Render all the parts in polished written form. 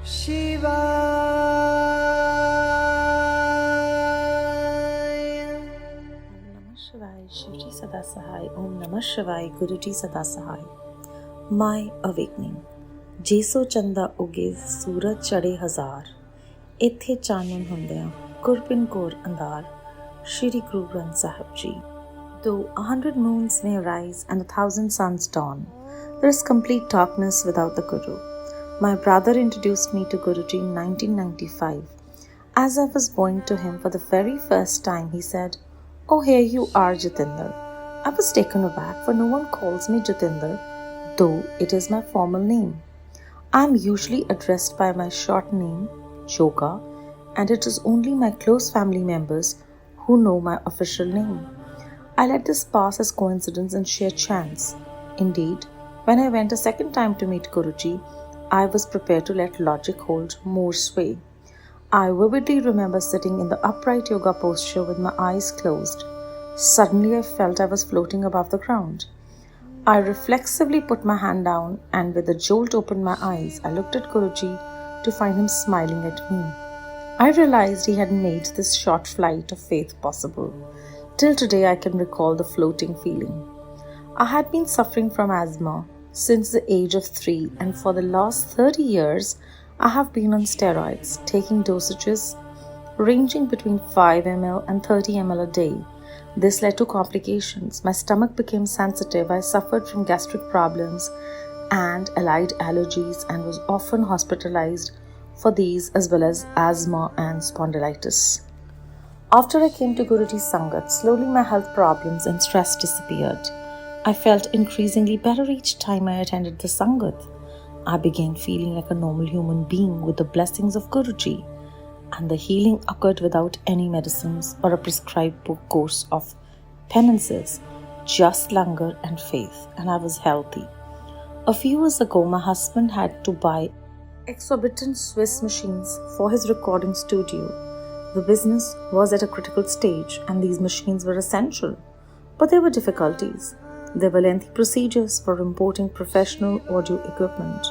Shiva. Namah Shivaya, Shivji Sada Sahai. Om Namah Shivaya, Guruji Sada Sahai. My awakening. Jeso chanda uge, suraj chade hazar. Ithe chanan hundiyan, kurpin kor andar. Shri Guru Granth Sahib Ji. Though 100 moons may rise and 1,000 suns dawn, there is complete darkness without the Guru. My brother introduced me to Guruji in 1995. As I was going to him for the very first time, he said, "Oh, here you are, Jatinder." I was taken aback, for no one calls me Jatinder, though it is my formal name. I am usually addressed by my short name, Joga, and it is only my close family members who know my official name. I let this pass as coincidence and sheer chance. Indeed, when I went a second time to meet Guruji, I was prepared to let logic hold more sway. I vividly remember sitting in the upright yoga posture with my eyes closed. Suddenly I felt I was floating above the ground. I reflexively put my hand down and with a jolt opened my eyes. I looked at Guruji to find him smiling at me. I realized he had made this short flight of faith possible. Till today I can recall the floating feeling. I had been suffering from asthma since the age of 3, and for the last 30 years I have been on steroids, taking dosages ranging between 5 ml and 30 ml a day. This led to complications. My stomach became sensitive. I suffered from gastric problems and allied allergies and was often hospitalized for these as well as asthma and spondylitis. After I came to Guruji's Sangat, slowly my health problems and stress disappeared. I felt increasingly better each time I attended the Sangat. I began feeling like a normal human being with the blessings of Guruji, and the healing occurred without any medicines or a prescribed course of penances, just langar and faith, and I was healthy. A few years ago, my husband had to buy exorbitant Swiss machines for his recording studio. The business was at a critical stage, and these machines were essential. But there were difficulties. There were lengthy procedures for importing professional audio equipment.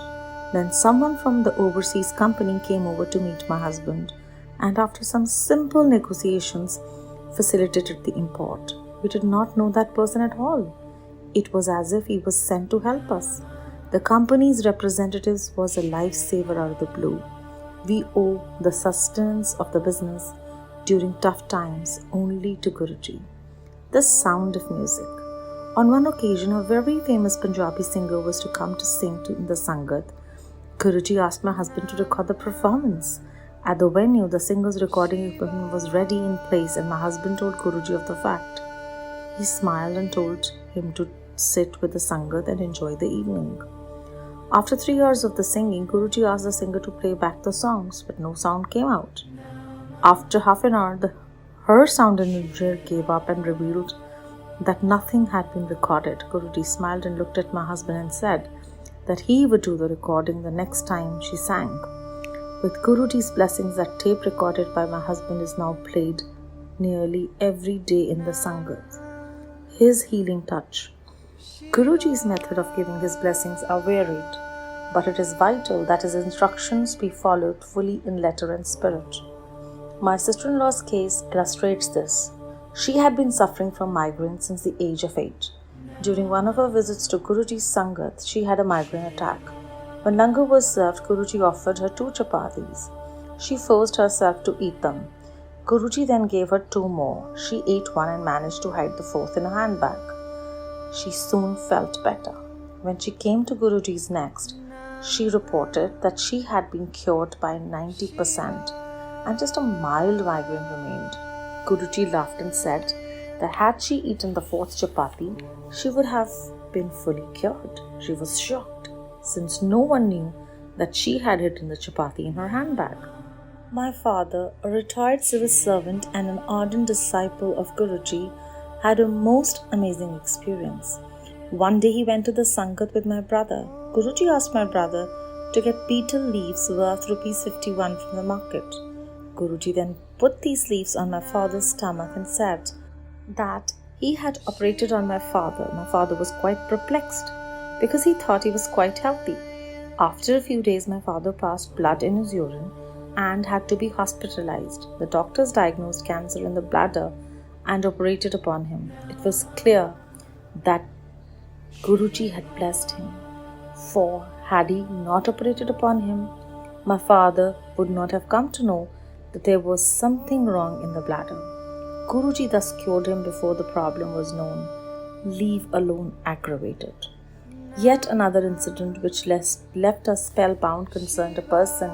Then someone from the overseas company came over to meet my husband, and after some simple negotiations, facilitated the import. We did not know that person at all. It was as if he was sent to help us. The company's representatives was a lifesaver out of the blue. We owe the sustenance of the business during tough times only to Guruji. The sound of music. On one occasion, a very famous Punjabi singer was to come to sing in the Sangat. Guruji asked my husband to record the performance. At the venue, the singer's recording equipment was ready in place, and my husband told Guruji of the fact. He smiled and told him to sit with the Sangat and enjoy the evening. After 3 hours of the singing, Guruji asked the singer to play back the songs, but no sound came out. After half an hour, her sound engineer gave up and revealed that nothing had been recorded. Guruji smiled and looked at my husband and said that he would do the recording the next time she sang. With Guruji's blessings, that tape recorded by my husband is now played nearly every day in the Sangat. His healing touch. Guruji's method of giving his blessings are varied, but it is vital that his instructions be followed fully in letter and spirit. My sister-in-law's case illustrates this. She had been suffering from migraine since the age of 8. During one of her visits to Guruji's Sangat, she had a migraine attack. When langar was served, Guruji offered her 2 chapatis. She forced herself to eat them. Guruji then gave her 2 more. She ate one and managed to hide the 4th in a handbag. She soon felt better. When she came to Guruji's next, she reported that she had been cured by 90% and just a mild migraine remained. Guruji laughed and said that had she eaten the 4th chapati, she would have been fully cured. She was shocked, since no one knew that she had hidden the chapati in her handbag. My father, a retired civil servant and an ardent disciple of Guruji, had a most amazing experience. One day he went to the Sangat with my brother. Guruji asked my brother to get betel leaves worth Rs 51 from the market. Guruji then put these leaves on my father's stomach and said that he had operated on my father. My father was quite perplexed because he thought he was quite healthy. After a few days, my father passed blood in his urine and had to be hospitalized. The doctors diagnosed cancer in the bladder and operated upon him. It was clear that Guruji had blessed him, for had he not operated upon him, my father would not have come to know that there was something wrong in the bladder. Guruji thus cured him before the problem was known, leave alone aggravated. Yet another incident which left us spellbound concerned a person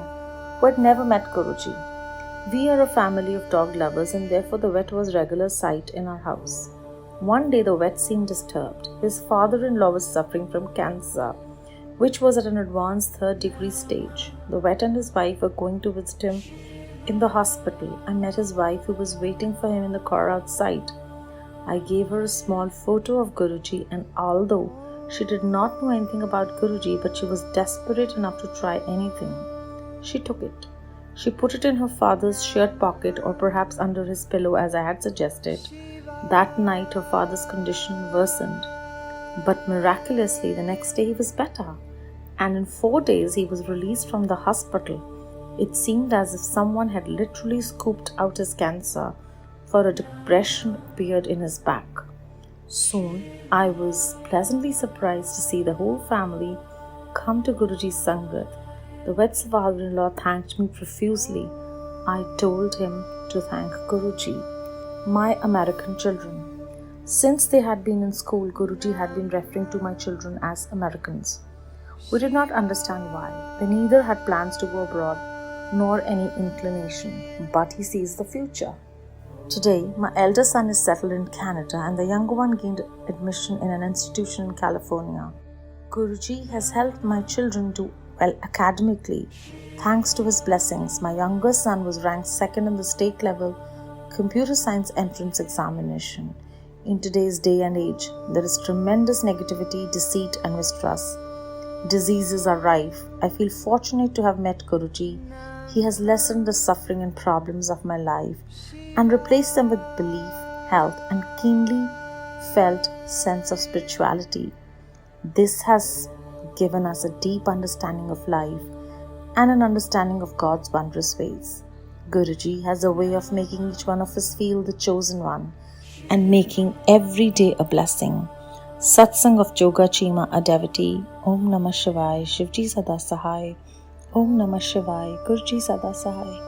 who had never met Guruji. We are a family of dog lovers and therefore the vet was a regular sight in our house. One day the vet seemed disturbed. His father-in-law was suffering from cancer, which was at an advanced 3rd degree stage. The vet and his wife were going to visit him in the hospital. I met his wife who was waiting for him in the car outside. I gave her a small photo of Guruji, and although she did not know anything about Guruji, but she was desperate enough to try anything, she took it. She put it in her father's shirt pocket or perhaps under his pillow as I had suggested. That night her father's condition worsened, but miraculously the next day he was better, and in 4 days he was released from the hospital. It seemed as if someone had literally scooped out his cancer, for a depression appeared in his back. Soon I was pleasantly surprised to see the whole family come to Guruji's Sangat. The vet's father-in-law thanked me profusely. I told him to thank Guruji. My American children. Since they had been in school, Guruji had been referring to my children as Americans. We did not understand why. They neither had plans to go abroad nor any inclination, but he sees the future. Today, my elder son is settled in Canada and the younger one gained admission in an institution in California. Guruji has helped my children do well academically. Thanks to his blessings, my younger son was ranked 2nd in the state level computer science entrance examination. In today's day and age, there is tremendous negativity, deceit and mistrust. Diseases are rife. I feel fortunate to have met Guruji. He has lessened the suffering and problems of my life and replaced them with belief, health and keenly felt sense of spirituality. This has given us a deep understanding of life and an understanding of God's wondrous ways. Guruji has a way of making each one of us feel the chosen one and making every day a blessing. Satsang of Joga, Cheema, a devotee. Om Namah Shivaya, Shivji Sada Sahai. Om Namah Shivaya, Guruji Sada Sahai.